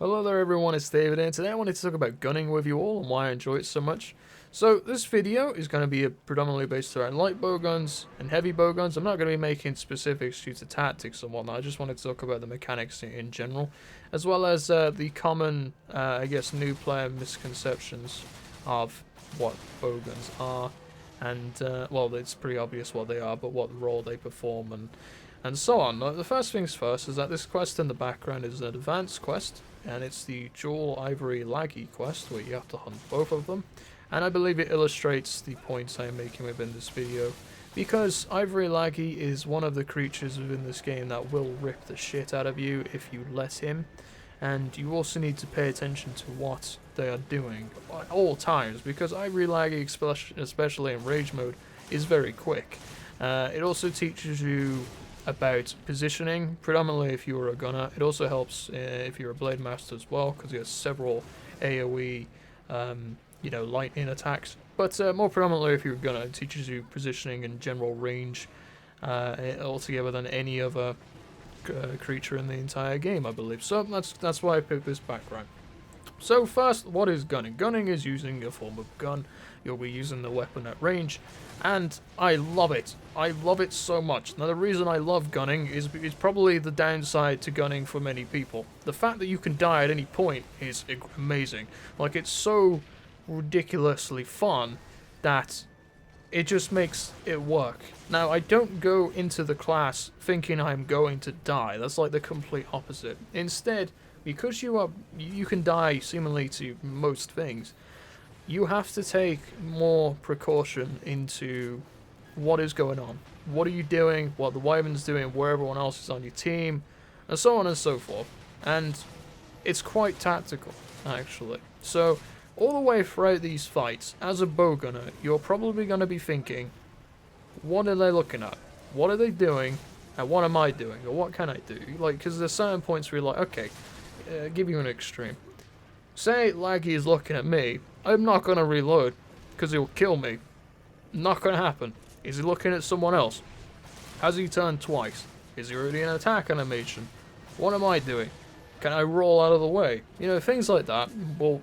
Hello there everyone, it's David, and today I wanted to talk about gunning with you all and why I enjoy it so much. So this video is going to be predominantly based around light bowguns and heavy bowguns. I'm not going to be making specifics due to tactics and whatnot. I just wanted to talk about the mechanics in general, as well as the common, I guess, new player misconceptions of what bowguns are. And, well, it's pretty obvious what they are, but what role they perform and so on. The first things first is that this quest in the background is an advanced quest, and it's the dual ivory laggy quest where you have to hunt both of them. And I believe it illustrates the points I am making within this video, because ivory laggy is one of the creatures within this game that will rip the shit out of you if you let him. And you also need to pay attention to what they are doing at all times, because ivory laggy, especially in rage mode, is very quick. It also teaches you about positioning, predominantly if you're a gunner. It also helps if you're a blade master as well, because he has several AoE, lightning attacks. But more predominantly if you're a gunner, it teaches you positioning and general range altogether than any other creature in the entire game, I believe. So that's why I picked this background. So first, what is gunning? Gunning is using a form of gun. You'll be using the weapon at range, and I love it. I love it so much. Now the reason I love gunning is probably the downside to gunning for many people. The fact that you can die at any point is amazing. Like, it's so ridiculously fun that it just makes it work. Now, I don't go into the class thinking I'm going to die. That's like the complete opposite. Instead, because you can die seemingly to most things, you have to take more precaution into what is going on. What are you doing, what the Wyvern's doing, where everyone else is on your team, and so on and so forth. And it's quite tactical, actually. So, all the way throughout these fights, as a bowgunner, you're probably going to be thinking, what are they looking at? What are they doing? And what am I doing? Or what can I do? Like, because there's certain points where you're like, okay, give you an extreme. Say Laggy is looking at me, I'm not going to reload, because he'll kill me. Not going to happen. Is he looking at someone else? Has he turned twice? Is he already in attack animation? What am I doing? Can I roll out of the way? You know, things like that will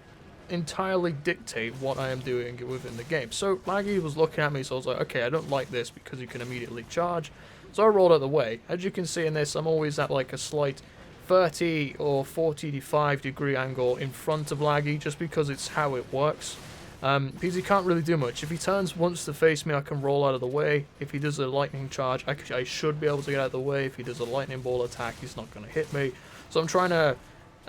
entirely dictate what I am doing within the game. So Laggy was looking at me, so I was like, okay, I don't like this because you can immediately charge. So I rolled out of the way. As you can see in this, I'm always at like a slight 30 or 45 degree angle in front of Laggy, just because it's how it works. Because he can't really do much. If he turns once to face me, I can roll out of the way. If he does a lightning charge, I should be able to get out of the way. If he does a lightning ball attack, he's not going to hit me. So I'm trying to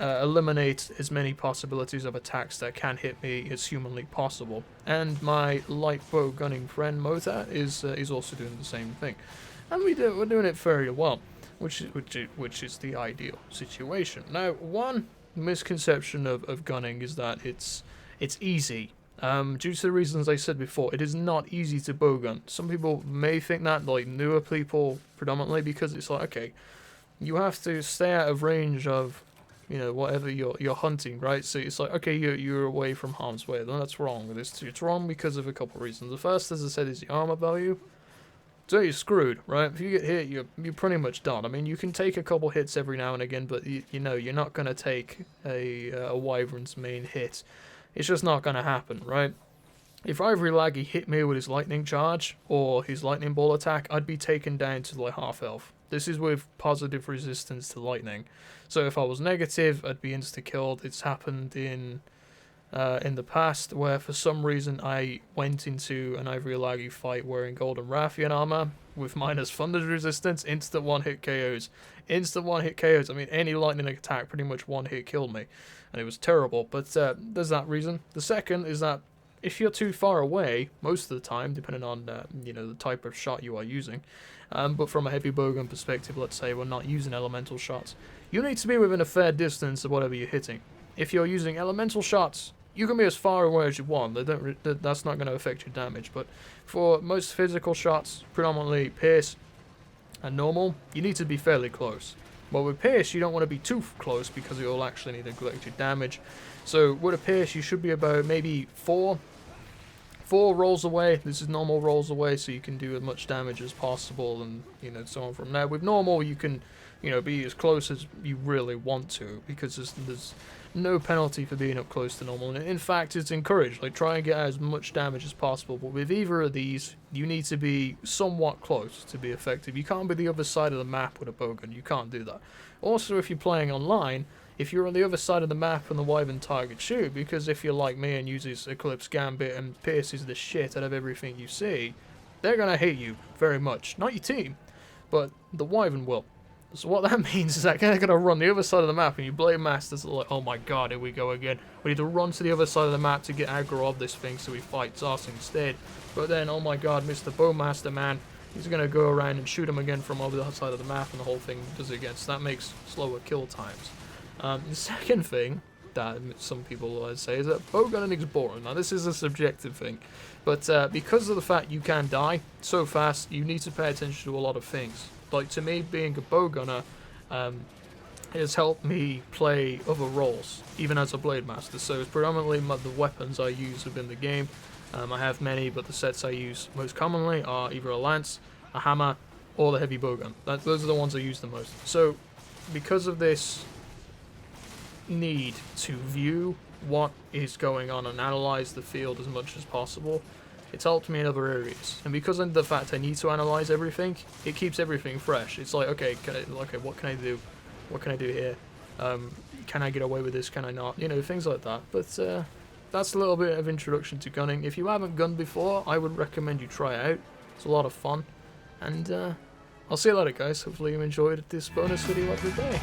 eliminate as many possibilities of attacks that can hit me as humanly possible. And my light bow gunning friend Mota is also doing the same thing, and we're doing it very well, which is the ideal situation. Now, one misconception of gunning is that it's easy. Due to the reasons I said before, it is not easy to bowgun. Some people may think that, like newer people predominantly, because it's like, okay, you have to stay out of range of, whatever you're hunting, right? So it's like, okay, you're away from harm's way. Then that's wrong. It's wrong because of a couple of reasons. The first, as I said, is the armor value. So you're screwed, right? If you get hit, you're pretty much done. I mean, you can take a couple hits every now and again, but you're not going to take a Wyvern's main hit. It's just not going to happen, right? If Ivory Laggy hit me with his lightning charge or his lightning ball attack, I'd be taken down to like half health. This is with positive resistance to lightning. So if I was negative, I'd be insta-killed. It's happened in the past where for some reason I went into an Ivory Laggy fight wearing Golden Rathian armor with minus thunder resistance, instant one-hit KOs. Instant one-hit KOs. I mean, any lightning attack pretty much one-hit killed me. And it was terrible, but there's that reason. The second is that if you're too far away, most of the time, depending on the type of shot you are using, but from a heavy bowgun perspective, let's say we're not using elemental shots, you need to be within a fair distance of whatever you're hitting. If you're using elemental shots, you can be as far away as you want. That's not going to affect your damage. But for most physical shots, predominantly pierce and normal, you need to be fairly close. But with pierce, you don't want to be too close because it will actually neglect your damage. So with a pierce, you should be about maybe four rolls away. This is normal rolls away, so you can do as much damage as possible, and so on from there. With normal, you can be as close as you really want to, because there's no penalty for being up close to normal. And in fact, it's encouraged. Like, try and get as much damage as possible. But with either of these, you need to be somewhat close to be effective. You can't be the other side of the map with a bowgun. You can't do that. Also, if you're playing online, if you're on the other side of the map and the Wyvern targets you, because if you're like me and uses Eclipse Gambit and pierces the shit out of everything you see, they're going to hate you very much. Not your team, but the Wyvern will. So what that means is that they're going to run the other side of the map, and you Blade Masters are like, oh my god, here we go again. We need to run to the other side of the map to get aggro of this thing so he fights us instead. But then, oh my god, Mr. Bowmaster man, he's going to go around and shoot him again from over the side of the map, and the whole thing does it again. So that makes slower kill times. The second thing that some people say is that bowgunning is boring. Now this is a subjective thing, but because of the fact you can die so fast, you need to pay attention to a lot of things. Like, to me, being a bowgunner has helped me play other roles, even as a Blade Master. So it's predominantly the weapons I use within the game. I have many, but the sets I use most commonly are either a lance, a hammer, or the heavy bowgun. Those are the ones I use the most. So because of this need to view what is going on and analyze the field as much as possible, it's helped me in other areas. And because of the fact I need to analyze everything, it keeps everything fresh. It's like, okay, what can I do? What can I do here? Can I get away with this? Can I not? You know, things like that. But that's a little bit of introduction to gunning. If you haven't gunned before, I would recommend you try it out. It's a lot of fun. And I'll see you later, guys. Hopefully you enjoyed this bonus video of the day.